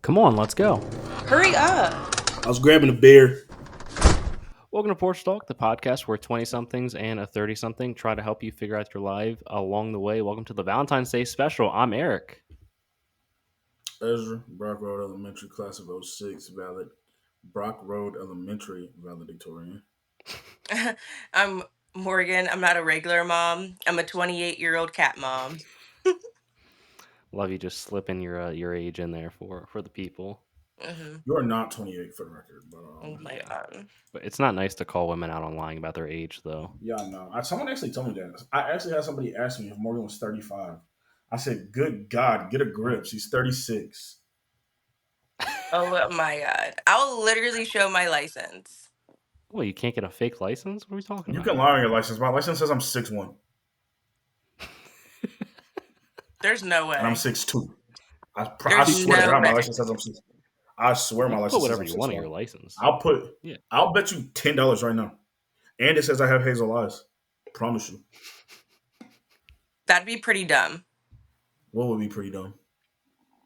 Come on, let's go. Hurry up. I was grabbing a beer. Welcome to PorchTlk, the podcast where 20-somethings and a 30-something try to help you figure out your life along the way. Welcome to the Valentine's Day special. I'm Eric. Ezra, Brock Road Elementary, class of 06, valid. Brock Road Elementary, valedictorian. I'm Morgan. I'm not a regular mom. I'm a 28-year-old cat mom. Love you just slipping your age in there for the people. Mm-hmm. You are not 28 for the record. But, Oh my god. But it's not nice to call women out on lying about their age, though. Yeah, I know. Someone actually told me that. I actually had somebody ask me if Morgan was 35. I said, good God, get a grip. She's 36. Oh my god. I'll literally show my license. Well, you can't get a fake license? What are we talking You about? can lie on your license. My license says I'm 6'1". There's no way. And I'm 6'2". I There's swear to no God, my way. license says I'm 6'2". I swear my You can license put says whatever I'm you want on 6'1". your license. I'll bet you $10 right now. And it says I have hazel eyes. Promise you. That'd be pretty dumb What would be pretty dumb?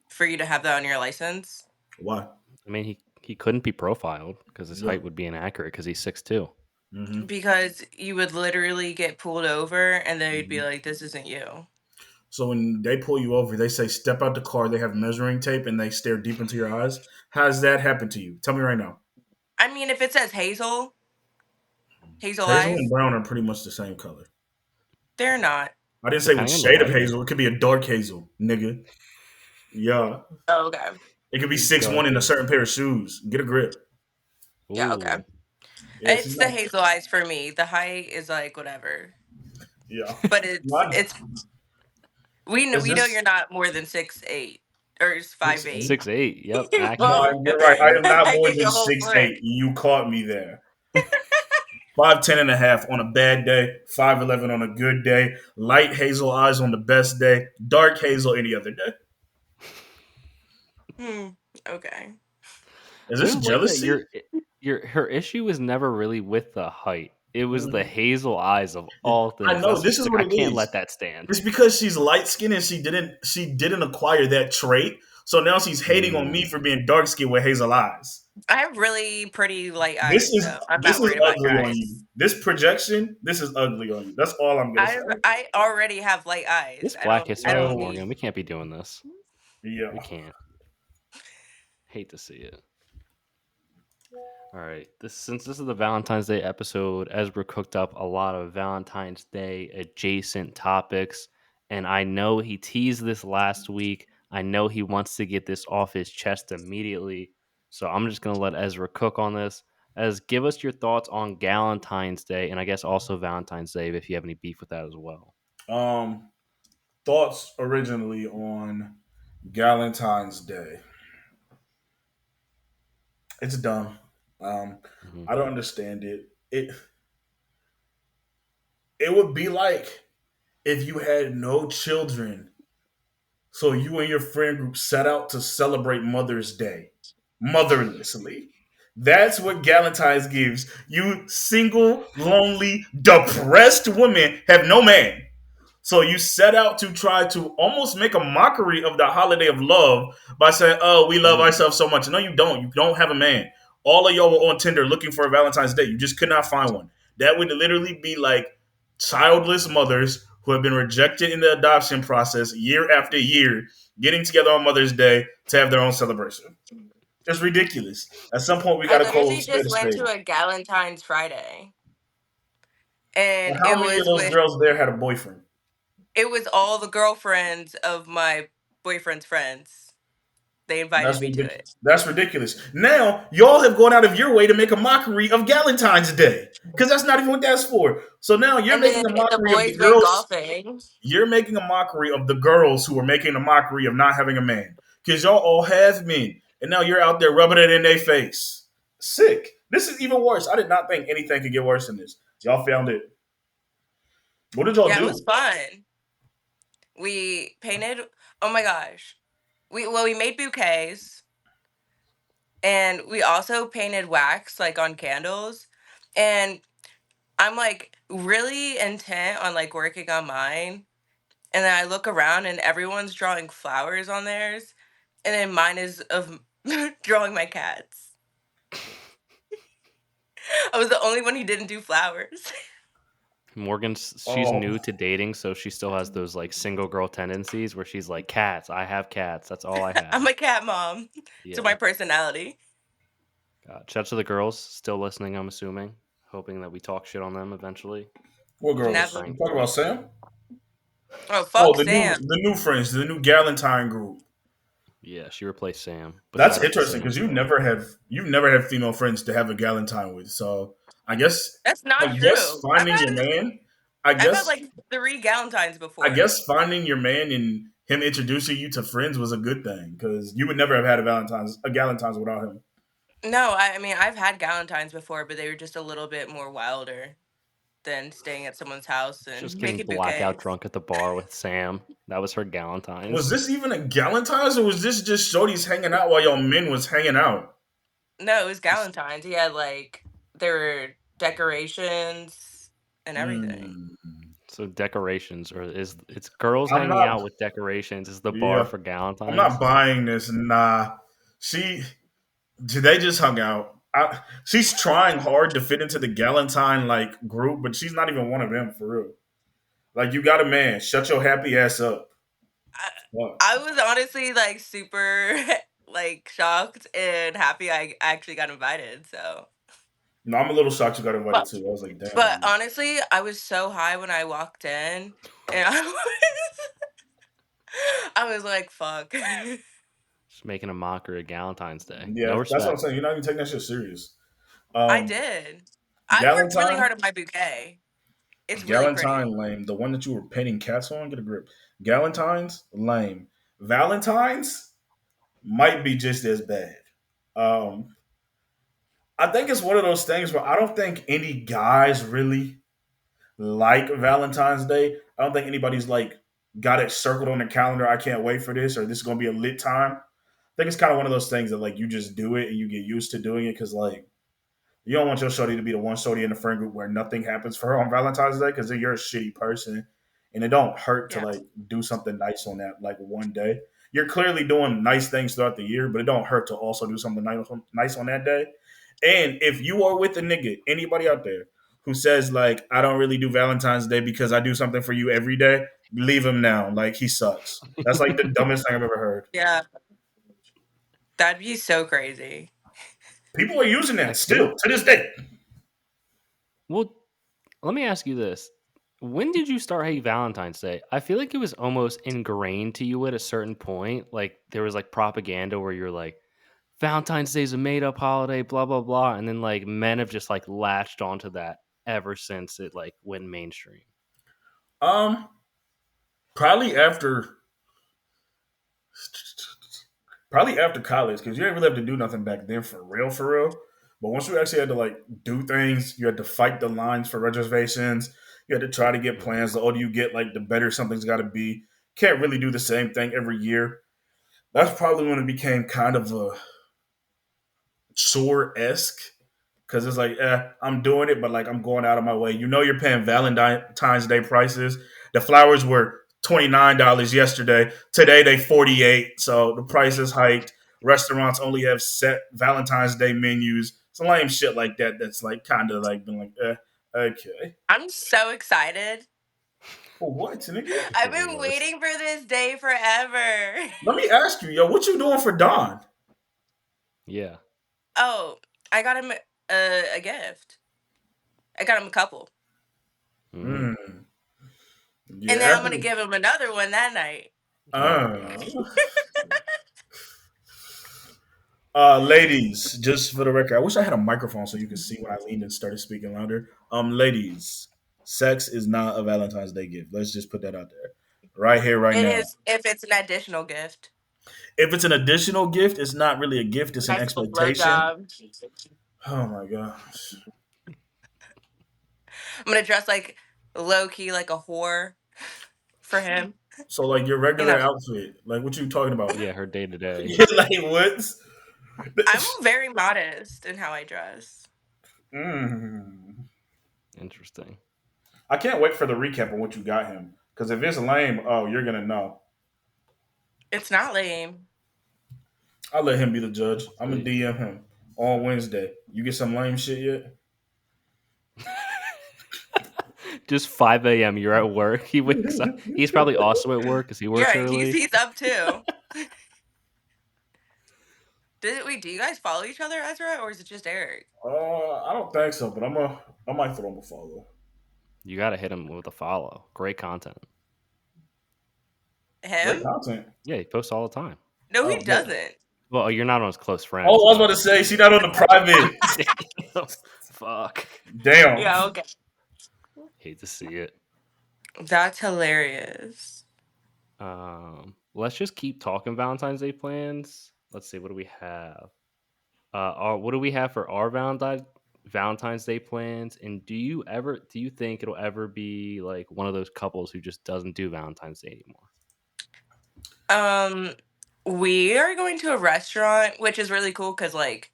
for you to have that on your license. Why? I mean, he couldn't be profiled because his Yeah. height would be inaccurate because he's 6'2". Mm-hmm. Because you would literally get pulled over and they'd be like, this isn't you. So when they pull you over, they say step out the car. They have measuring tape and they stare deep into your eyes. How does that happen to you? Tell me right now. I mean, if it says hazel Hazel eyes, and brown are pretty much the same color. they're not. I didn't say what Depending on the shade of light. hazel. It could be a dark hazel, nigga. Yeah. Oh, okay. It could be 6'1" in a certain pair of shoes. Get a grip. Yeah, okay. Ooh. Yeah, It's the hazel eyes for me. The height is like whatever. Yeah. But we know you're not more than 6'8" or 5'8". 6'8". Yep. Accurate. Oh, You're right. I am not I more get than your whole 6'8". You caught me there. 5'10" and a half on a bad day, 5'11" on a good day, light hazel eyes on the best day, dark hazel any other day. Okay. Is this I do like that jealousy? her issue was never really with the height. It was the hazel eyes of all things. I know, That's this just is like, what I it can't is. let that stand. It's because she's light skinned and she didn't acquire that trait. So now she's hating on me for being dark skinned with hazel eyes. I have really pretty light eyes, This so I'm is not worried about ugly your on eyes. you. This projection, this is ugly on you. That's all I'm gonna say. I already have light eyes. It's I Black don't History Month, need. Morgan. We can't be doing this. Yeah. We can't. Hate to see it. All right. Since this is the Valentine's Day episode, Ezra cooked up a lot of Valentine's Day adjacent topics, and I know he teased this last week. I know he wants to get this off his chest immediately, so I'm just gonna let Ezra cook on this. Give us your thoughts on Galentine's Day, and I guess also Valentine's Day if you have any beef with that as well. Thoughts originally on Galentine's Day. It's dumb. I don't understand it. It would be like if you had no children, so you and your friend group set out to celebrate Mother's Day motherlessly. That's what Galentine's gives. You single, lonely, depressed women have no man. So you set out to try to almost make a mockery of the holiday of love by saying, "Oh, we love ourselves so much." No, you don't. You don't have a man. All of y'all were on Tinder looking for a Valentine's Day. You just could not find one. That would literally be like childless mothers who have been rejected in the adoption process year after year getting together on Mother's Day to have their own celebration. It's ridiculous. At some point, we got I to call literally a spade just a went spade. to a Galentine's Friday, and And how many of those girls there had a boyfriend? it was all the girlfriends of my boyfriend's friends. They invited me to it. That's ridiculous. Now, y'all have gone out of your way to make a mockery of Galentine's Day. Because that's not even what that's for. So now you're And making then a the mockery of the boys went girls. golfing. You're making a mockery of the girls who are making a mockery of not having a man. Because y'all all have men. And now you're out there rubbing it in their face. Sick. This is even worse. I did not think anything could get worse than this. Y'all found it. What did y'all do? It was fun. We painted. Oh my gosh. We made bouquets, and we also painted wax like on candles. And I'm like really intent on like working on mine. And then I look around and everyone's drawing flowers on theirs. And then mine is of drawing my cats. I was the only one who didn't do flowers. She's Oh, new to dating, so she still has those like single girl tendencies where she's like, cats. I have cats. That's all I I'm have. a cat mom. To my Yeah. personality. Shout out to the girls still listening. I'm assuming, hoping that we talk shit on them eventually. what Just being girls? Never. You pranked. talking about Sam? Oh, Oh, fuck Sam. the new friends, the new Galentine group. Yeah, she replaced Sam, but That's shout out to interesting Sam because still. you've never had female friends to have a Galentine with. So That's I not guess true. finding your man, I I've had guess like 3 galentines I before. guess finding your man and him introducing you to friends was a good thing because you would never have had a Galentine's without him. No, I mean I've had galentines before, but they were just a little bit more wilder than staying at someone's house Just and getting making blackout bouquets. drunk at the bar with Sam. That was her Was Galentine's. this even a Galentine's or was this just shorties hanging out while y'all men was hanging out? No, it was Just galentines. He had like there were decorations and everything. Mm. so decorations, or is it's girls I'm hanging not. out with decorations? Is the bar Yeah, for I'm not Galentine's? buying this. Nah, she. They just hung out. She's trying hard to fit into the Galentine like group, but she's not even one of them for real. Like you got a man, shut your happy ass up. I, What? I was honestly like super like shocked and happy I actually got invited. So, No, I'm a little shocked you got invited but too. I was like, but damn. honestly, I was so high when I walked in, and I was like, "Fuck." Just making a mockery of Galentine's Day. Yeah, No that's what I'm respect. saying. You're not even taking that shit serious. I Um, did. I worked really Galentine, hard on my bouquet. It's really Galentine, pretty. lame. The one that you were painting cats on, get a grip. Galentine's, lame. Valentine's might be just as bad. Um, I think it's one of those things where I don't think any guys really like Valentine's Day. I don't think anybody's like got it circled on their calendar. I can't wait for this, or this is gonna be a lit time. I think it's kind of one of those things that like you just do it and you get used to doing it because like you don't want your shorty to be the one shorty in the friend group where nothing happens for her on Valentine's Day because you're a shitty person, and it don't hurt to Yeah. like do something nice on that like one day. You're clearly doing nice things throughout the year, but it don't hurt to also do something nice on that day. And if you are with a nigga, anybody out there who says like I don't really do Valentine's Day because I do something for you every day, leave him now. Like he sucks. That's like the dumbest thing I've ever heard. Yeah. That'd be so crazy. People are using I that feel still to this day. well. Let me ask you this: when did you start hating Valentine's Day? I feel like it was almost ingrained to you at a certain point. Like there was like propaganda where you're like, Valentine's Day is a made up holiday, blah blah blah, and then like men have just like latched onto that ever since it like went mainstream. Um, probably after college because you didn't really have to do nothing back then for real, for real. But once you actually had to like do things, you had to fight the lines for reservations. You had to try to get Mhm. plans. The older you get, like the better something's got to be. Can't really do the same thing every year. That's probably when it became kind of a chore esque because it's like, I'm doing it, but like I'm going out of my way. You know, you're paying Valentine's Day prices. The flowers were $29 yesterday. Today they 48. So the price is hiked. Restaurants only have set Valentine's Day menus. Some lame shit like that. That's like kind of like been like, okay. I'm so excited. For what, nigga? I've You're the been worst. waiting for this day forever. Let me ask you, yo, what you doing for Don? Yeah. Oh, I got him a gift. I got him a couple. Mm. Mm, And yeah, then I'm after going to give him another one that night. Oh god. uh, ladies, just for the record, I wish I had a microphone so you could see when I leaned and started speaking louder. Ladies, sex is not a Valentine's Day gift. Let's just put that out there, right here, right It now. is if it's an additional gift. If it's an additional gift, it's not really a gift; it's an Nice little expectation. blowjob. Oh my gosh! I'm going to dress like low key like a whore for him. So, like your You regular know, outfit, like what you talking about? Yeah, her day to day. Yeah, like what? I'm very modest in how I dress. Mm. Interesting. I can't wait for the recap on what you got him. Because if it's lame, oh, you're gonna know. It's not lame. I'll let him be the judge. I'm gonna See. DM him on Wednesday. You get some lame shit yet? Just 5 a.m. You're at work. He wakes up. He's probably also at work because he works Yeah, he's early. he's up too. Do you guys follow each other, Ezra, or is it just Eric? I don't think so, but I might throw him a follow. You got to hit him with a follow. Great content. Great Him? content. Yeah, he posts all the time. No, he Oh man. doesn't. Well, you're not on his close friends, Oh, I was about but to say she not on the private. damn, fuck. Damn. Yeah, okay. Hate to see it. That's hilarious. Let's just keep talking Valentine's Day plans. Let's see, what do we have? What do we have for our Valentine's Day plans? And do you think it'll ever be like one of those couples who just doesn't do Valentine's Day anymore? Um, we are going to a restaurant, which is really cool because like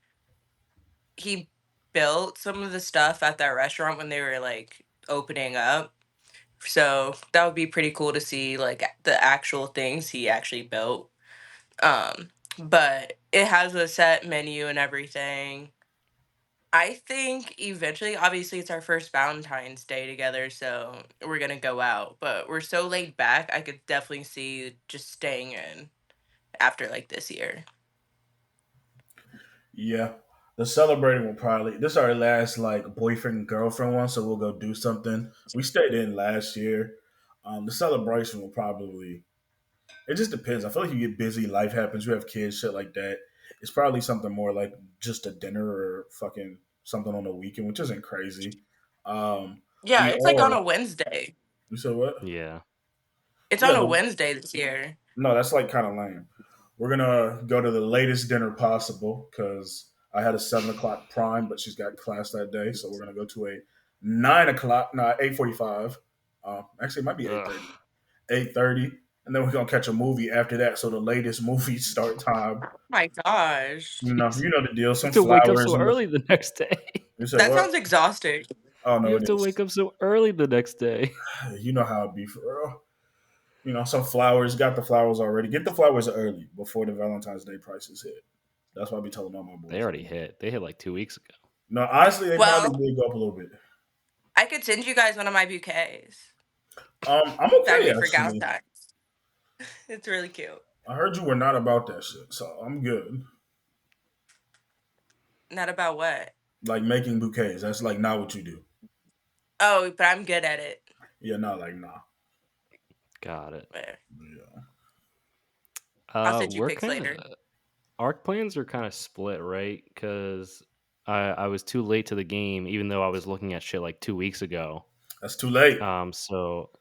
he built some of the stuff at that restaurant when they were like opening up. So that would be pretty cool to see like the actual things he actually built. Um, but it has a set menu and everything. I think eventually, obviously, it's our first Valentine's Day together, so we're gonna go out. But we're so laid back, I could definitely see just staying in after like this year. Yeah. The celebrating will probably this is our last like boyfriend and girlfriend one, so we'll go do something. We stayed in last year. The celebration will probably it just depends. I feel like you get busy, life happens, you have kids, shit like that. It's probably something more like just a dinner or fucking something on the weekend, which isn't crazy. Yeah, We it's like on are a Wednesday. you said what? Yeah. It's Yeah, on a the Wednesday this year. no, that's like kind of lame. We're gonna go to the latest dinner possible because I had a 7 o'clock prime, but she's got class that day, so we're gonna go to a 9 o'clock, no, 8:45. Actually, it might be Ugh. 8:30. 8:30, and then we're gonna catch a movie after that. So the latest movie start time. My gosh, You Jeez. know the deal. You Some have to wake up flowers so and the. early the next day. You said that what? sounds exhausting. Oh You no, have it to is. wake up so early the next day. You know how it be for real. Some flowers. Got the flowers already. Get the flowers early before the Valentine's Day prices hit. That's what I be telling all my They already boyfriends. hit. They hit like 2 weeks ago. No, honestly, they probably Well, did go up a little bit. I could send you guys one of my bouquets I'm that I okay made for actually. Galentine. It's really cute. I heard you were not about that shit, so I'm good. Not about what? Like making bouquets, that's like not what you do. Oh, but I'm good at it. Yeah, not like nah. Got it. Where? Yeah, I'll send you We're pics kind later. of our plans are kind of split, right? Because I was too late to the game, even though I was looking at shit like 2 weeks ago. that's too late. So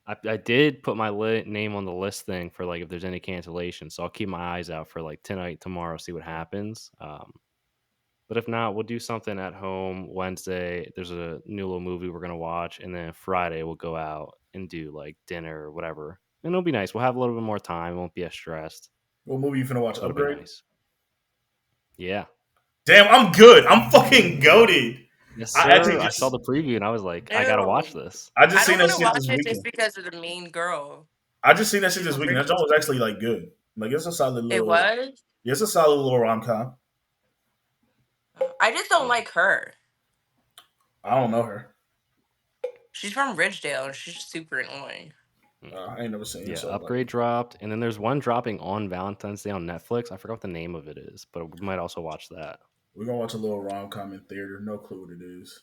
I did put my name on the list thing for like if there's any cancellation. So I'll keep my eyes out for like tonight, tomorrow, see what happens. But if not, we'll do something at home Wednesday. There's a new little movie we're gonna watch, and then Friday we'll go out and do like dinner or whatever. And it'll be nice. We'll have a little bit more time. Won't be as stressed. What movie you finna watch? So it'll be Upgrade. nice. Yeah. Damn, I'm good. I'm fucking goaded. Yes, I actually sir. I saw just the preview and I was like, I gotta watch Ew. this. I just I seen don't that want to shit watch this it just weekend. because of the mean girl. I just seen that shit She's this from weekend. That joint Bridgerton. was actually like good. Like it's a solid It little. was. Yeah, it's a solid little rom com. I just don't Yeah. like her. I don't know her. She's from Ridgedale and she's super annoying. I ain't never seen it, Yeah, so like Upgrade dropped, and then there's one dropping on Valentine's Day on Netflix. I forgot what the name of it is, but we might also watch that. we're gonna watch a little rom com in theater. No clue what it is.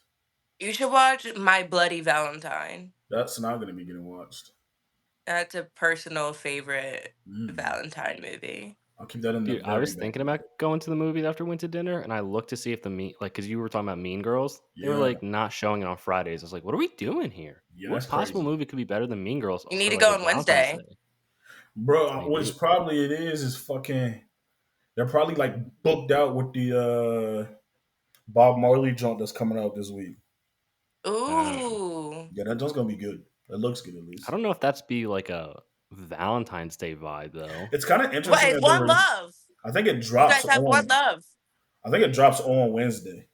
You should watch My Bloody Valentine. That's not gonna be getting watched. That's a personal favorite Mm. Valentine movie. I'll keep that in the Dude, I very was back thinking about pocket. going to the movies after we went to dinner, and I looked to see if because you were talking about Mean Girls, they were Yeah, like not showing it on Fridays. I was like, what are we doing here? yeah, that's What possible crazy, movie could be better than Mean Girls You need for to like go a on Valentine's Wednesday. Day? bro. What's Maybe. probably it is fucking. They're probably like booked out with the Bob Marley joint that's coming out this week. Uh, Ooh. Yeah, that joint's gonna be good. It looks good at I least. don't know if that's be like a Valentine's Day vibe though. It's kind of interesting What? that they One were. Love. I think it You drops guys have One on. Love. I think it drops on Wednesday.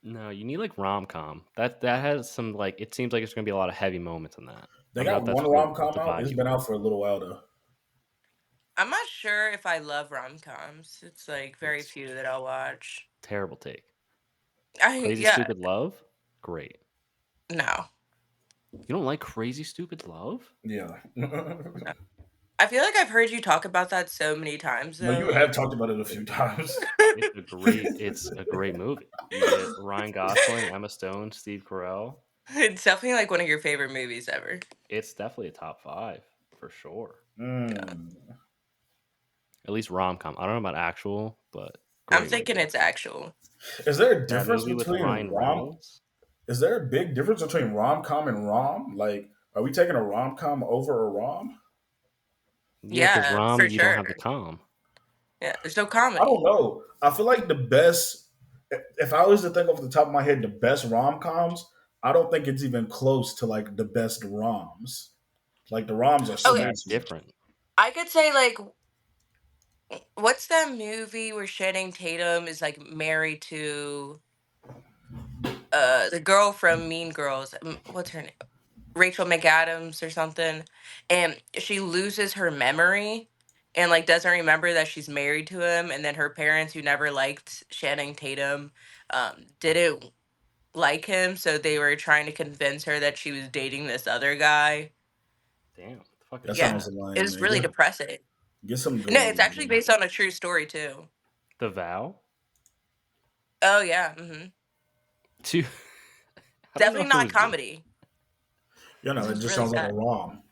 No, you need like rom com. That has some like it seems like it's gonna be a lot of heavy moments in that. I They don't know got if that's one what rom what com the out. vibe It's you been want. out for a little while though. I'm not sure if I love rom-coms. It's like very It's few that I'll watch. terrible take. Crazy Yeah, Stupid Love? Great. no. You don't like Crazy Stupid Love? Yeah. No. I feel like I've heard you talk about that so many times No, though. you have Like, talked about it a few times. It's a great movie. You get Ryan Gosling, Emma Stone, Steve Carell. it's definitely like one of your favorite movies ever. It's definitely a top 5 for sure. Yeah. Mm. At least rom-com. I don't know about actual, but I'm great thinking movie. it's actual. Is there a That difference movie with between Ryan Reynolds? Is there a big difference between rom com and rom? Like, are we taking a rom com over a rom? Yeah, because Yeah, rom, for you don't sure. have the com. Yeah, there's no I don't comedy. know. I feel like the best, if I was to think off the top of my head, the best rom coms, I don't think it's even close to like the best roms. Like the roms are So Okay, that's smashy. different. I could say like, what's that movie where Channing Tatum is like married to the girl from Mean Girls? What's her name? Rachel McAdams or something, and she loses her memory and like doesn't remember that she's married to him, and then her parents who never liked Channing Tatum didn't like him, so they were trying to convince her that she was dating this other guy. Damn, what the fuck That is Yeah, sounds that? it lame, was man. really depressing. Get some good No, it's ones, actually man. based on a true story too. The Vow? Oh yeah, Two. I don't know definitely if it not was good. comedy. You This know, it was just really sounds like a sad. rom.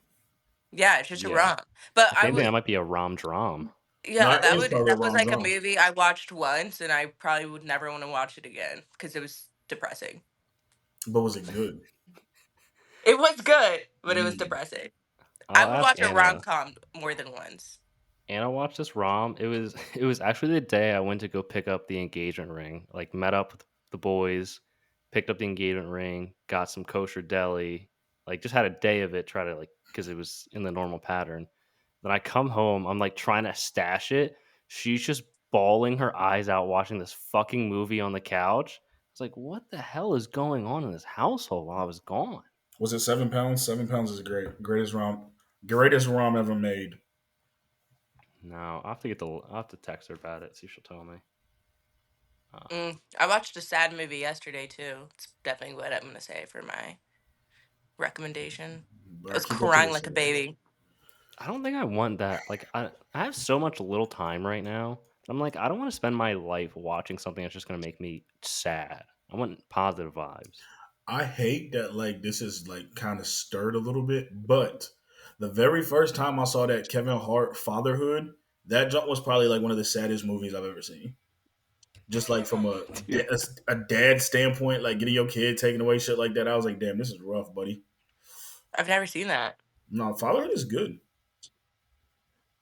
Yeah, it's just a Yeah. rom. But If I anything, would, that might be a rom-dram. No, yeah, it is probably a that was rom like a dram, movie I watched once, and I probably would never want to watch it again because it was depressing. but was it good? It was good, but it was Mm. depressing. I I'll would ask watch a rom Anna. com more than once. Anna watched this rom. It was actually the day I went to go pick up the engagement ring. Like met up with the boys, picked up the engagement ring, got some kosher deli, like just had a day of it, try to like because it was in the normal pattern. Then I come home, I'm like trying to stash it. She's just bawling her eyes out watching this fucking movie on the couch. I was like, what the hell is going on in this household while I was gone? Was it 7 pounds? 7 pounds is great. Greatest rom ever made. No, I'll have to text her about it, see if she'll tell me. I watched a sad movie yesterday too. It's definitely what I'm gonna say for my recommendation. I All right, was keep that to crying like a yourself. baby. I don't think I want that. Like I have so much little time right now. I'm like, I don't want to spend my life watching something that's just gonna make me sad. I want positive vibes. I hate that like this is like kind of stirred a little bit, but the very first time I saw that Kevin Hart fatherhood, that jump was probably like one of the saddest movies I've ever seen. Just like from Dude, a dad standpoint, like getting your kid taken away, shit like that. I was like, damn, this is rough, buddy. I've never seen that. No, fatherhood is good.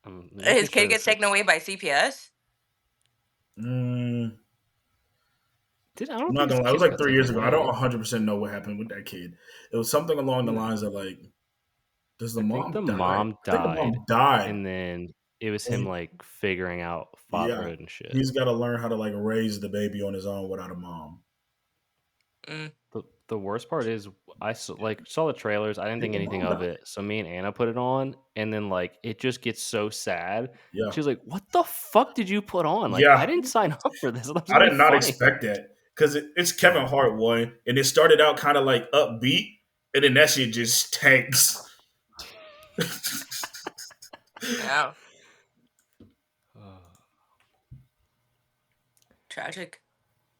I'm making His kid sure gets this is taken away by CPS. Mm, did I I'm don't not think his gonna lie, it was kid like got 3 taken years ago. I don't away. 100% know what happened with that kid. It was something along the No. lines of like, does the I think the mom die? mom I think the died mom died. and then it was him like figuring out Yeah, fatherhood and shit. he's got to learn how to like raise the baby on his own without a mom. Mm. The worst part is like saw the trailers. I didn't Did think the anything mom of die? it. So me and Anna put it on, and then like it just gets so sad. Yeah, She was like, "What the fuck did you put on? Like I yeah. didn't sign up for this. I thought it was I gonna be did not funny." expect that because it's Kevin Oh, Hart one, and it started out kind of like upbeat, and then that shit just tanks. Oh, oh, tragic.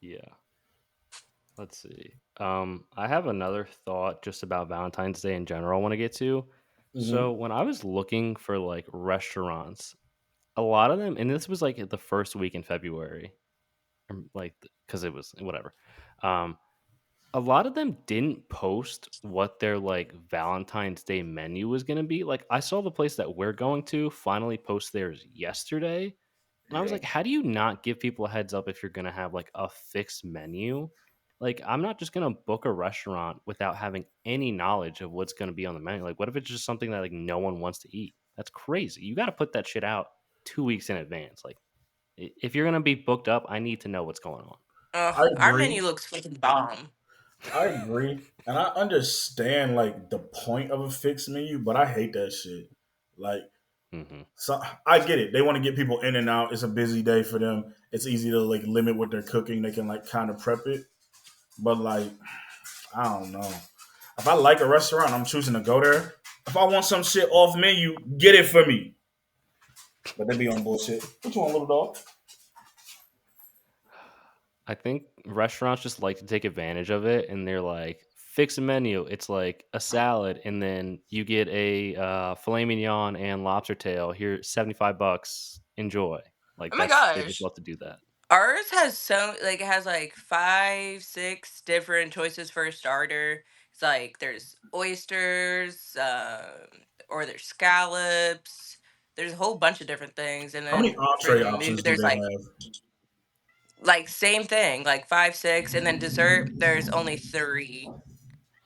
yeah. Let's see. I have another thought just about Valentine's Day in general. I want to get to. So Hmm. when I was looking for like restaurants, a lot of them, and this was like the first week in February, like because it was whatever. Um, a lot of them didn't post what their like Valentine's Day menu was going to be. Like I saw the place that we're going to finally post theirs yesterday, and I was Yeah, like, how do you not give people a heads up if you're going to have like a fixed menu? Like I'm not just going to book a restaurant without having any knowledge of what's going to be on the menu. Like what if it's just something that like no one wants to eat? That's crazy. You got to put that shit out 2 weeks in advance. Like if you're going to be booked up, I need to know what's going on. I Our agree. menu looks fucking bomb. I agree, and I understand like the point of a fixed menu, but I hate that shit. Like Hmm. So I get it. They want to get people in and out. It's a busy day for them. It's easy to like limit what they're cooking. They can like kind of prep it. But like, I don't know. If I like a restaurant, I'm choosing to go there. If I want some shit off menu, get it for me. But they be on bullshit. What you want, little dog? I think restaurants just like to take advantage of it, and they're like, fix a menu. It's like a salad, and then you get a filet mignon and lobster tail. Here, $75. Enjoy. Like Oh my they just gosh. love to do that. Ours has so like it has like 5, 6 different choices for a starter. It's like there's oysters, or there's scallops. There's a whole bunch of different things, and How many then for entree the movie, options do there's they have? like same thing, like 5, 6, and then dessert. There's only 3,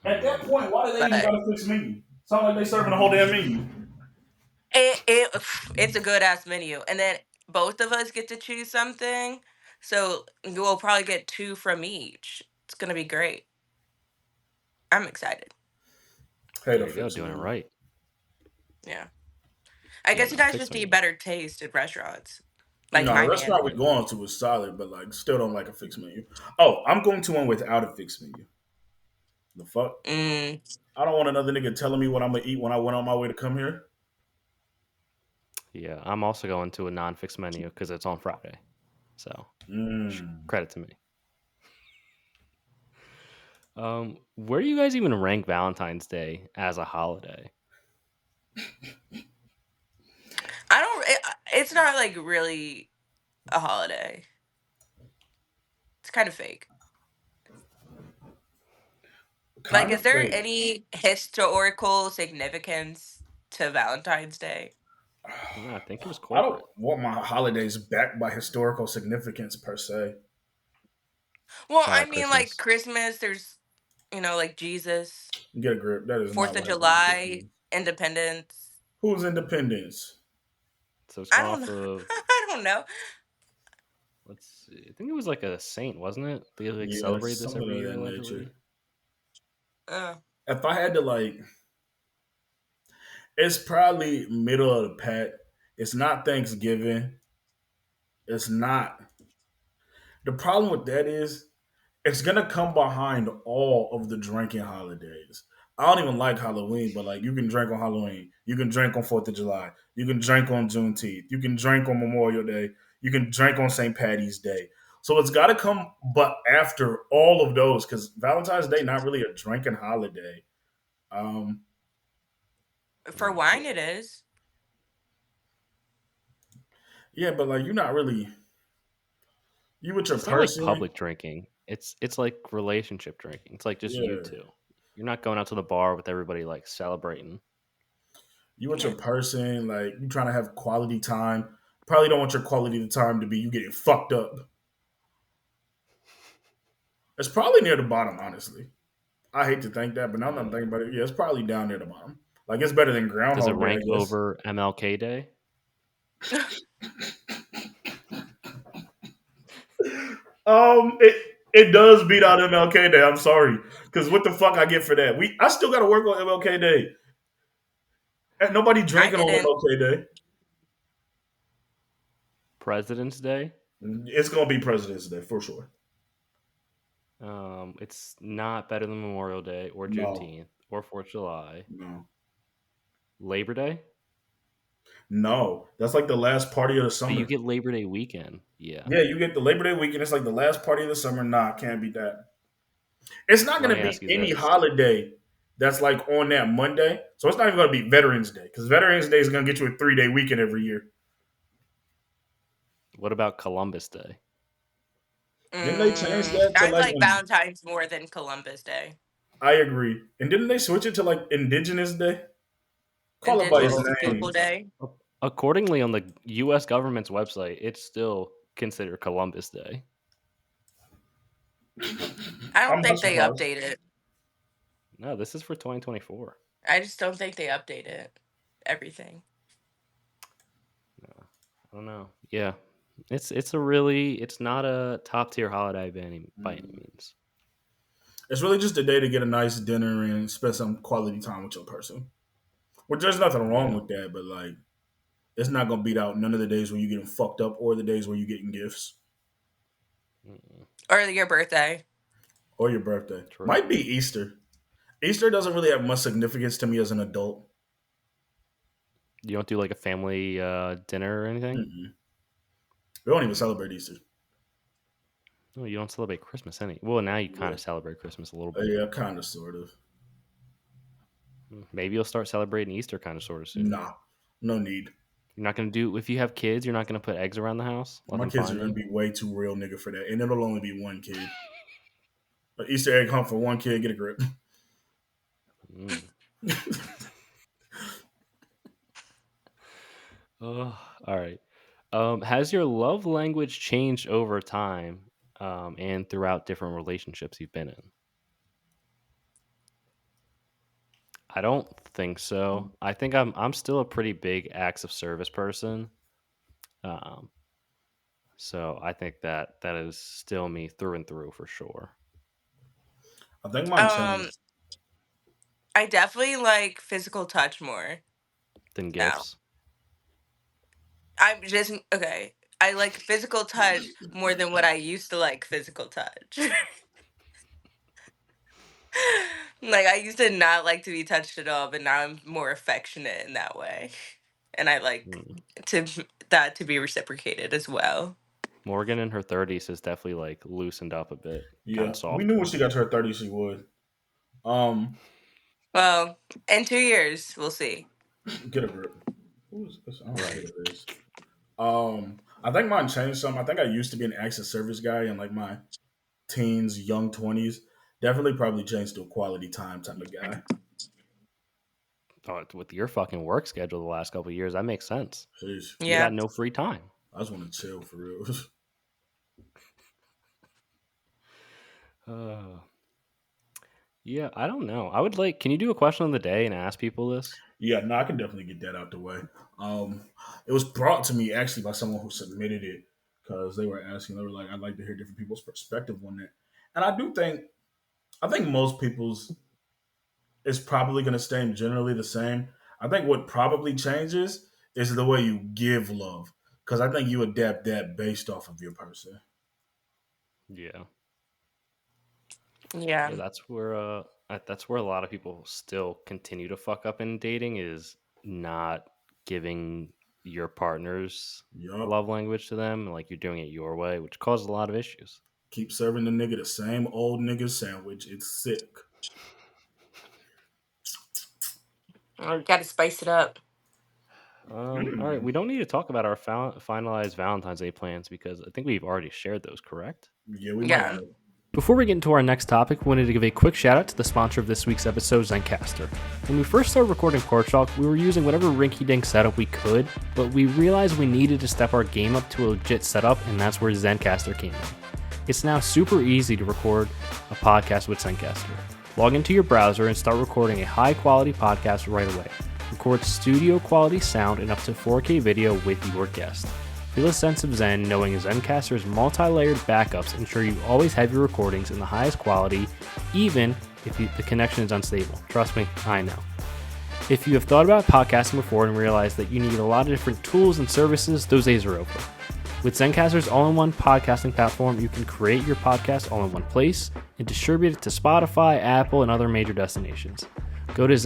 At that Mm. point, why do they even but got a fixed menu? Sound like they serving a whole damn menu. it it's a good ass menu, and then both of us get to choose something, so we'll probably get 2 from each. It's gonna be great. I'm excited. Hate There a you go, fixed doing it menu. right. Yeah. I Yeah, guess you no, guys fix just need menu. better taste at restaurants. Like No, the my man. restaurant we're going to is solid, but like still don't like a fixed menu. Oh, I'm going to one without a fixed menu. The fuck? Mm, I don't want another nigga telling me what I'm gonna eat when I went on my way to come here. Yeah, I'm also going to a non-fixed menu because it's on Friday. So Mm. credit to me. Where do you guys even rank Valentine's Day as a holiday? I don't. It's not like really a holiday. It's kind of fake. Like, Kind is of there fake. any historical significance to Valentine's Day? No, I think it was I don't corporate. want my holidays backed by historical significance per se. Well, Shout I out mean, like Christmas. Christmas. There's, like Jesus, Get a grip. That is not 4th of what happened on July, Christmas. Independence. Whose independence? So it's I going don't off know. of, I don't know. let's see. I think it was like a saint, wasn't it? They like Yeah, celebrate this something every of year that nature. allegedly. Uh, If I had to like, it's probably middle of the pack. It's not Thanksgiving. It's not. The problem with that is it's gonna come behind all of the drinking holidays. I don't even like Halloween, but like you can drink on Halloween, you can drink on 4th of July, you can drink on Juneteenth, you can drink on Memorial Day, you can drink on St. Patty's Day. So it's got to come, but after all of those, because Valentine's Day not really a drinking holiday. Um, for wine, it is. yeah, but like you're not really you with your It's not like person. public drinking. It's like relationship drinking. It's like just you Yeah, two. You're not going out to the bar with everybody like celebrating. you with your Yeah. person. Like you trying to have quality time. Probably don't want your quality time to be you getting fucked up. It's probably near the bottom, honestly. I hate to think that, but now that I'm Yeah. thinking about it, yeah, it's probably down near the bottom. Like it's better than Does it Groundhog Day, I rank guess. over MLK Day? It does beat out MLK Day. I'm sorry, because what the fuck I get for that? I still got to work on MLK Day. And nobody I drinking on didn't. MLK Day. President's Day? It's gonna be President's Day for sure. It's not better than Memorial Day or No, Juneteenth or 4th of July. no, Labor Day? no. That's like the last party of the Oh, you summer. get Labor Day weekend. Yeah. Yeah, you get the Labor Day weekend. It's like the last party of the summer. Nah, can't beat that. It's not Let going me to be ask you any this. holiday that's like on that Monday. So it's not even going to be Veterans Day because Veterans Day is going to get you a 3-day weekend every year. What about Columbus Day? Didn't they change that to I like? like Valentine's more than Columbus Day. I agree. And didn't they switch it to like Indigenous Day? Call it by its Indigenous Well, People name. Day. accordingly on the U.S. government's website, it's still considered Columbus Day. I don't I'm not think they surprised. update it. No, this is for 2024. I just don't think they update it. Everything. No, I don't know. Yeah, it's not a top tier holiday by any means. It's really just a day to get a nice dinner and spend some quality time with your person. Which there's nothing wrong Yeah. with that, but like It's not gonna beat out none of the days where you getting fucked up or the days where you getting gifts Mm-mm. Or your birthday. or your birthday. True. Might be Easter. Easter doesn't really have much significance to me as an adult. You don't do like a family dinner or anything? Mm-mm. We don't even Mm. celebrate Easter. No, you don't celebrate Christmas any. Well, now you kind Yeah, of celebrate Christmas a little bit. yeah, kind of, sort of. Maybe you'll start celebrating Easter kind of sort of soon. Nah, no need. You're not gonna do if you have kids. You're not gonna put eggs around the house. Let My them kids are find gonna them. be way too real nigga for that, and it'll only be one kid. An Easter egg hunt for one kid. Get a grip. Mm. Oh, all right. Has your love language changed over time and throughout different relationships you've been in? I don't think so. I think I'm still a pretty big acts of service person. Um, so I think that is still me through and through for sure. I think mine Um, changed. I definitely like physical touch more Than now. gifts. I'm just okay. I like physical touch more than what I used to like physical touch. Like I used to not like to be touched at all, but now I'm more affectionate in that way. And I like Mm. to that to be reciprocated as well. Morgan in her 30s has definitely like loosened up a bit, gotten Yeah, we knew when softer. she got to her 30s she would. Um, Well, in 2 years, we'll see. get a grip. Who is this? I don't know who Right. that is. I think mine changed some. I think I used to be an acts of service guy in like my teens, young 20s. Definitely probably changed to a quality time type of guy. Oh, with your fucking work schedule the last couple of years, that makes sense. Jeez. You got Yeah. no free time. I just want to chill for real. Uh, yeah, I don't know. I would like. Can you do a question of the day and ask people this? Yeah, no, I can definitely get that out the way. Um, it was brought to me actually by someone who submitted it because they were asking. They were like, "I'd like to hear different people's perspective on that." And I think most people's is probably going to stay generally the same. I think what probably changes is the way you give love because I think you adapt that based off of your person. Yeah, Yeah. yeah. That's where a lot of people still continue to fuck up in dating is not giving your partner's Yup. love language to them, like you're doing it your way, which causes a lot of issues. Keep serving the nigga the same old nigga sandwich. It's sick. Or got to spice it up. All right, Mm. we don't need to talk about our finalized Valentine's Day plans because I think we've already shared those, correct? Yeah, we might Yeah. have. Before we get into our next topic, we wanted to give a quick shout out to the sponsor of this week's episode, Zencastr. When we first started recording PorchTlk, we were using whatever rinky-dink setup we could, but we realized we needed to step our game up to a legit setup, and that's where Zencastr came in. It's now super easy to record a podcast with Zencastr. Log into your browser and start recording a high-quality podcast right away. Record studio-quality sound and up to 4K video with your guest. Feel a sense of zen knowing Zencastr's multi-layered backups ensure you always have your recordings in the highest quality, even if the connection is unstable. Trust me, I know. If you have thought about podcasting before and realized that you need a lot of different tools and services, those days are over. With Zencastr's all-in-one podcasting platform, you can create your podcast all in one place and distribute it to Spotify, Apple, and other major destinations. Go to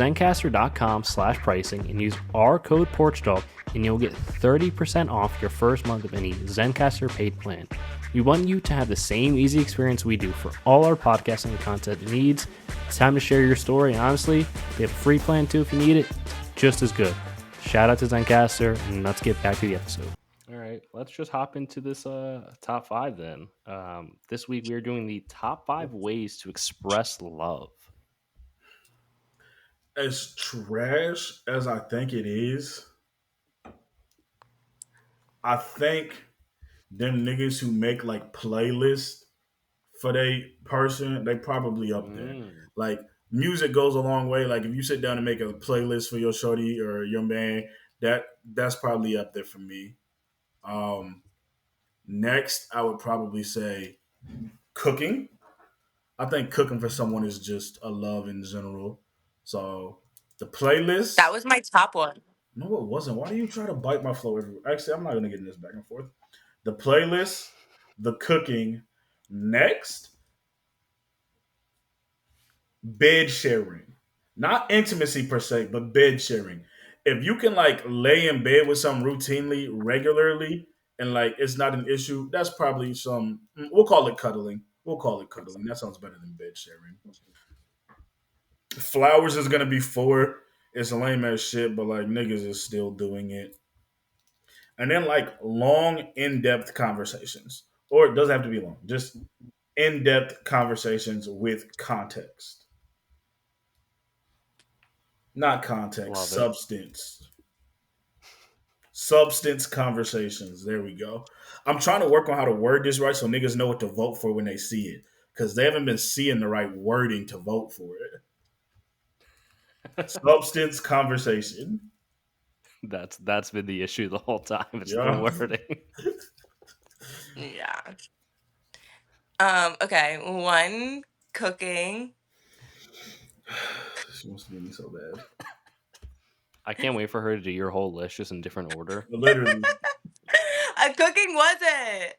zencastr.com/pricing and use our code PorchTlk and you'll get 30% off your first month of any Zencastr paid plan. We want you to have the same easy experience we do for all our podcasting and content needs. It's time to share your story, and honestly, they have a free plan too if you need it. Just as good. Shout out to Zencastr, and let's get back to the episode. All right, let's just hop into this top five then. This week we are doing the top 5 ways to express love. As trash as I think it is, I think them niggas who make like playlists for they person, they probably up there. Mm, Like music goes a long way. Like if you sit down and make a playlist for your shorty or your man, that's probably up there for me. Um, Next, I would probably say cooking. I think cooking for someone is just a love in general. So the That playlist, was my top one. No, it wasn't. Why do you try to bite my flow everywhere? Actually, I'm not gonna get in this back and forth. The playlist, the cooking, next, bed sharing. Not intimacy per se, but bed sharing. If you can like lay in bed with someone routinely, regularly, and like it's not an issue, that's probably some we'll call it cuddling. We'll call it cuddling. That sounds better than bed sharing. Flowers is gonna be four. It's lame as shit, but like niggas is still doing it. And then like long, in-depth conversations. Or it doesn't have to be long, just in-depth conversations with context. Not context, Love it. substance. Substance conversations. There we go. I'm trying to work on how to word this right so niggas know what to vote for when they see it. Because they haven't been seeing the right wording to vote for it. Substance conversation. That's been the issue the whole time. It's the Yeah. wording. Yeah. Okay. One, cooking. She wants to get me so bad. I can't wait for her to do your whole list just in different order. Literally. Cooking wasn't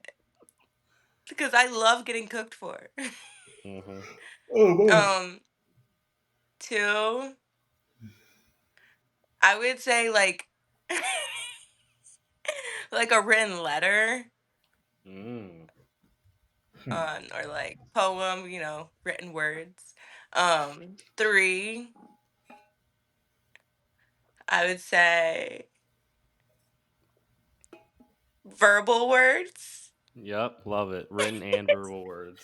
because I love getting cooked for. Hmm. Oh, man. um, Two, I would say like a written letter, Mm. Hmm. or like poem, written words. Three, I would say verbal words. Yep, love it. Written and verbal words.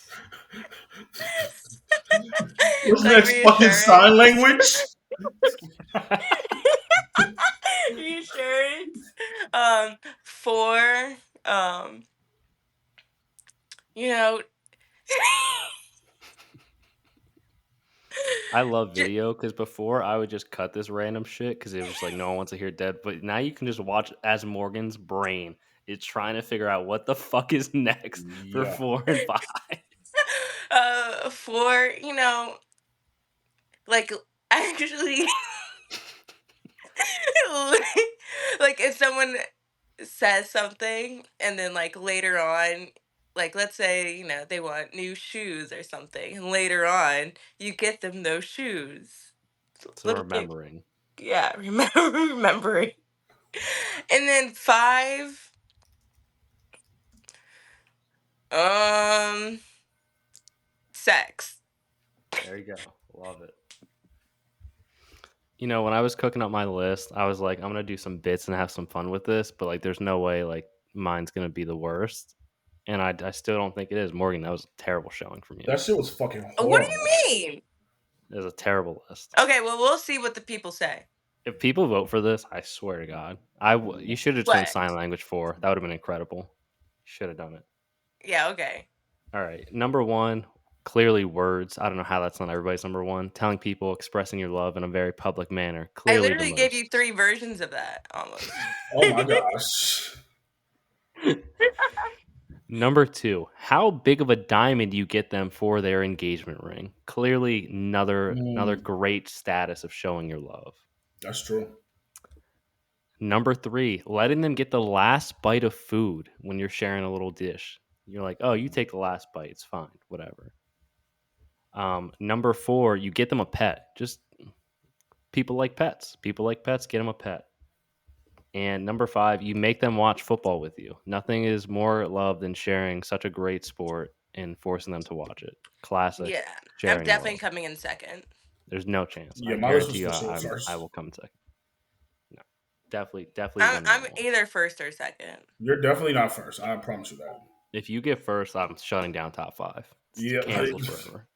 What's Like next? Fucking sign reassurance. language? Reassurance. Four, um, you know, I love ju- video because before I would just cut this random shit because it was just like no one wants to hear dead. But now you can just watch as Morgan's brain is trying to figure out what the fuck is next for Yeah. 4 and 5. four, like actually, like if someone says something and then like later on, like let's say they want new shoes or something, and later on you get them those shoes. So Little kid, remembering. yeah, remembering. And then five, um, sex. There you go. Love it. When I was cooking up my list, I was like, I'm gonna do some bits and have some fun with this, but like, there's no way like mine's gonna be the worst, and I still don't think it is. Morgan, that was a terrible showing from you. That shit was fucking What do horrible. you mean? It was a terrible list. Okay, well we'll see what the people say. If people vote for this, I swear to God, you should have just went What? sign language 4. That would have been incredible. Should have done it. Yeah, okay. All right, number one, clearly words. I don't know how that's not everybody's number one. Telling people, expressing your love in a very public manner. I Clearly the literally gave you most. 3 versions of that almost. Oh my gosh. Number two, how big of a diamond you get them for their engagement ring? Clearly, another Mm, great status of showing your love. that's true. Number three, letting them get the last bite of food when you're sharing a little dish. You're like, oh, you take the last bite, it's fine, whatever. Number four, you get them a pet. Just people like pets. People like pets, get them a pet. And number five, you make them watch football with you. Nothing is more love than sharing such a great sport and forcing them to watch it. Classic Yeah, I'm sharing definitely love. coming in second. There's no chance. Yeah, I my list was guarantee you, for sure I first. will come second. No, definitely I'm, win that I'm one. either first or second. You're definitely not first. I promise you that. If you get first, I'm shutting down top five. It's Yeah, canceled forever.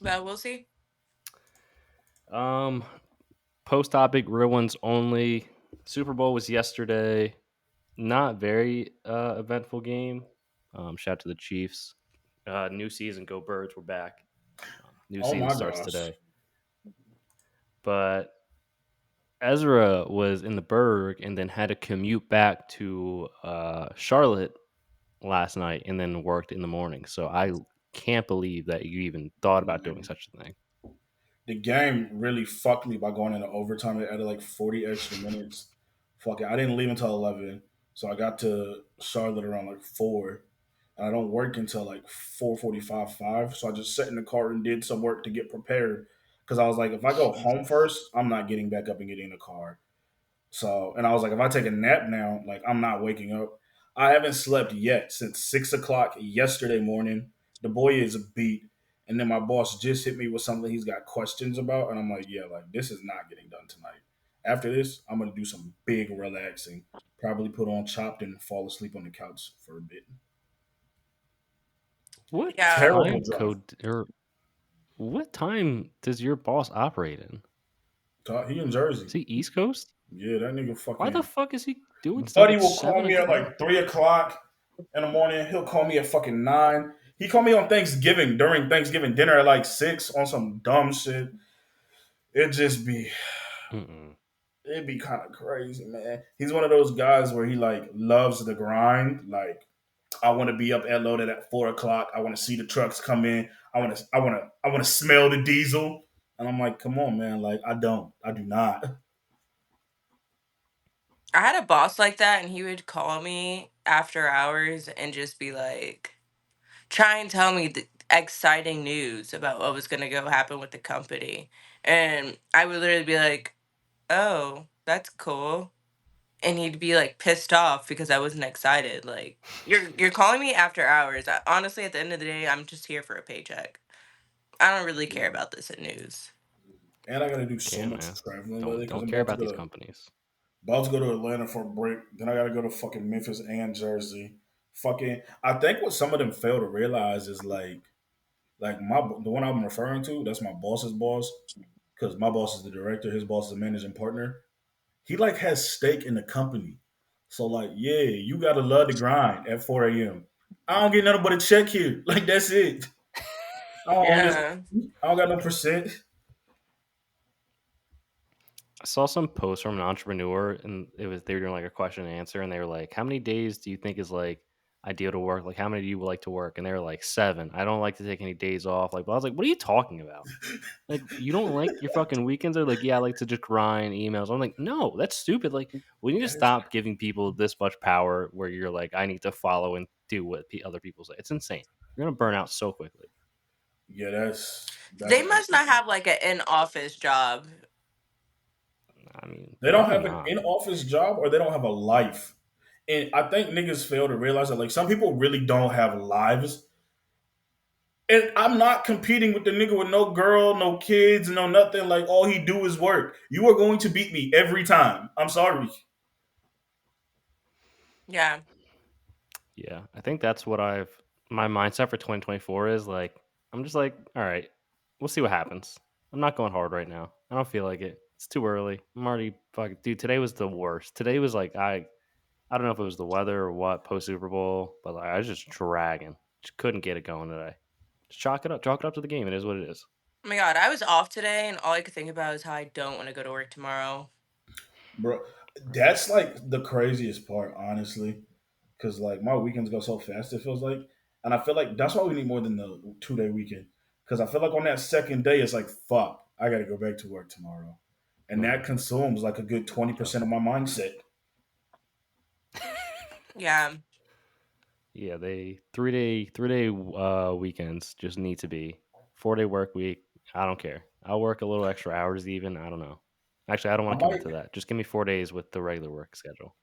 But we'll see. Um, Post topic, real ones only. Super Bowl was yesterday. Not very eventful game. Shout out to the Chiefs. New season, go Birds. We're back. New oh season my starts gosh. today. But Ezra was in the Berg and then had to commute back to Charlotte last night and then worked in the morning. So I can't believe that you even thought about doing such a thing. the game really fucked me by going into overtime. It added like 40 extra minutes. Fuck it. I didn't leave until 11. So I got to Charlotte around like 4. And I don't work until like 4:45, 5. So I just sat in the car and did some work to get prepared. Because I was like, if I go home Jesus. first, I'm not getting back up and getting in the car. So, and I was like, if I take a nap now, like I'm not waking up. I haven't slept yet since 6 o'clock yesterday morning. The boy is beat. And then my boss just hit me with something he's got questions about. And I'm like, yeah, like this is not getting done tonight. After this, I'm going to do some big relaxing. Probably put on Chopped and fall asleep on the couch for a bit. What Yeah. Terrible time drive. code or what time does your boss operate in? He in Jersey. Is he East Coast? Yeah, that nigga Why the fucking fuck is he doing stuff buddy at will call seven me at o'clock? like 3 o'clock in the morning. He'll call me at fucking 9. He called me on Thanksgiving during Thanksgiving dinner at like 6 on some dumb shit. It just be Mm-mm. it'd be kind of crazy, man. He's one of those guys where he like loves the grind. Like I want to be up at loaded at 4 o'clock. I want to see the trucks come in. I want to smell the diesel. And I'm like, come on, man. Like I do not. I had a boss like that, and he would call me after hours and just be like, try and tell me the exciting news about what was going to go happen with the company. And I would literally be like, oh, that's cool. And he'd be like pissed off because I wasn't excited. Like, you're calling me after hours. Honestly, at the end of the day, I'm just here for a paycheck. I don't really care about this in news. And I got to do so Yeah, much man. traveling lately Don't because don't I'm care about these companies. about to go to Atlanta for a break. Then I got to go to fucking Memphis and Jersey. Fucking, I think what some of them fail to realize is like the one I'm referring to. That's my boss's boss because my boss is the director. His boss is the managing partner. He like has stake in the company. So like, yeah, you gotta love the grind at 4 a.m. I don't get nothing but a check here. Like that's it. I don't own this. Yeah. I don't got no percent. I saw some post from an entrepreneur, and they were doing like a question and answer, and they were like, "How many days do you think is like ideal to work? Like, how many do you like to work?" And they were like, "7. I don't like to take any days off." Like, but I was like, "What are you talking about? Like, you don't like your fucking weekends?" They're like, "Yeah, I like to just grind emails." I'm like, "No, that's stupid. Like, we need to That is, stop giving people this much power where you're like, I need to follow and do what other people say. It's insane. You're gonna burn out so quickly." yeah, that's They actually must not true. have like an in office job. I mean, They don't probably have an not. in office job or they don't have a life. And I think niggas fail to realize that like some people really don't have lives. And I'm not competing with the nigga with no girl, no kids, no nothing. Like all he do is work. You are going to beat me every time. I'm sorry. Yeah. Yeah, I think that's what my mindset for 2024 is like. I'm just like, all right, we'll see what happens. I'm not going hard right now. I don't feel like it. It's too early. I'm already fucking dude. Today was the worst. Today was like I don't know if it was the weather or what post Super Bowl, but like I was just dragging. Just couldn't get it going today. Just chalk it up to the game. It is what it is. Oh my God, I was off today, and all I could think about is how I don't want to go to work tomorrow. Bro, that's like the craziest part, honestly. Cause like my weekends go so fast, it feels like. And I feel like that's why we need more than the 2 day weekend. Cause I feel like on that second day, it's like, fuck, I gotta go back to work tomorrow. And that Mm-hmm. consumes like a good Yep. 20% of my mindset. Yeah. Yeah, they 3-day weekends just need to be 4-day work week. I don't care. I'll work a little extra hours even. I don't know. Actually, I don't I want to commit might to that. Just give me 4 days with the regular work schedule.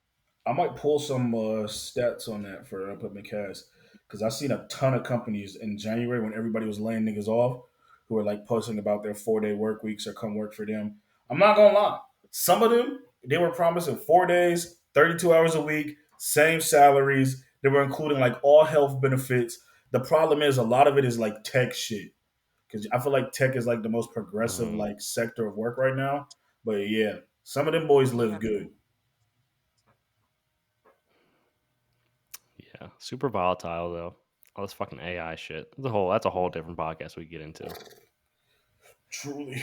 I might pull some stats on that for Upland Cast because I seen a ton of companies in January when everybody was laying niggas off who were like posting about their 4 day work weeks or come work for them. I'm not gonna lie, some of them they were promising 4 days, 32 hours a week, same salaries. They were including like all health benefits. The problem is a lot of it is like tech shit because I feel like tech is like the most progressive Mm, like sector of work right now. But yeah, some of them boys live Yeah. good. yeah, super volatile though. All this fucking AI shit. That's a whole different podcast we get into. Truly.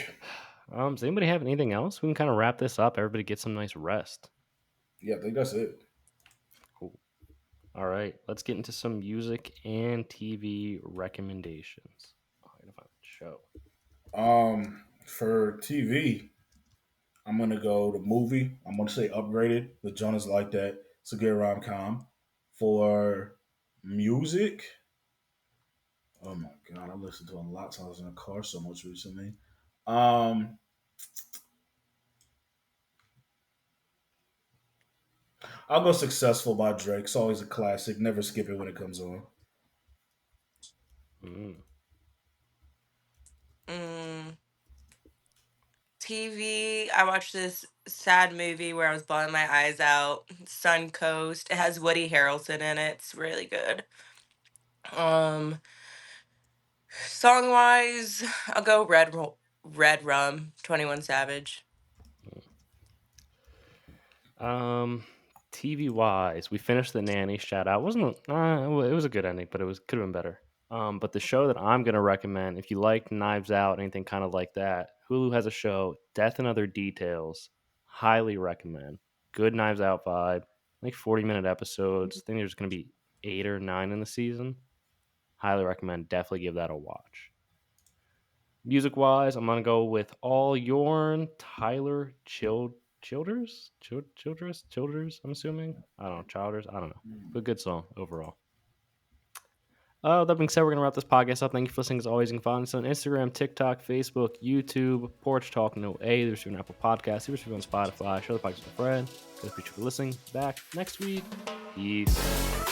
Does anybody have anything else? We can kind of wrap this up. Everybody get some nice rest. Yeah, I think that's it. Cool. All right, let's get into some music and TV recommendations. All right, to find the show. For TV, I'm gonna go the movie. I'm gonna say Upgraded. The Jonas Like That. It's a good rom com. For music, oh my god, I listened to a lot. So I was in a car so much recently. Um, I'll go Successful by Drake. It's always a classic. Never skip it when it comes on. Mm. Mm, TV. I watched this sad movie where I was bawling my eyes out. Sun Coast. It has Woody Harrelson in it. It's really good. Um, Song wise, I'll go Red Rum, 21 Savage. Um, TV wise, we finished The Nanny. Shout out. Wasn't well, it was a good ending, but it was could have been better. But the show that I'm gonna recommend, if you like Knives Out, anything kind of like that, Hulu has a show, Death and Other Details. Highly recommend. Good Knives Out vibe. Like 40-minute episodes. I think there's gonna be 8 or 9 in the season. Highly recommend. Definitely give that a watch. Music wise, I'm gonna go with All Yorn, Tyler Childers. I'm assuming. I don't know, Childers. I don't know, but good song overall. That being said, we're gonna wrap this podcast up. Thank you for listening. As always, you can find us on Instagram, TikTok, Facebook, YouTube, Porch Talk, No A. There's an Apple Podcast. There's on Spotify. Share the podcast with a friend. Good for listening. Back next week. Peace.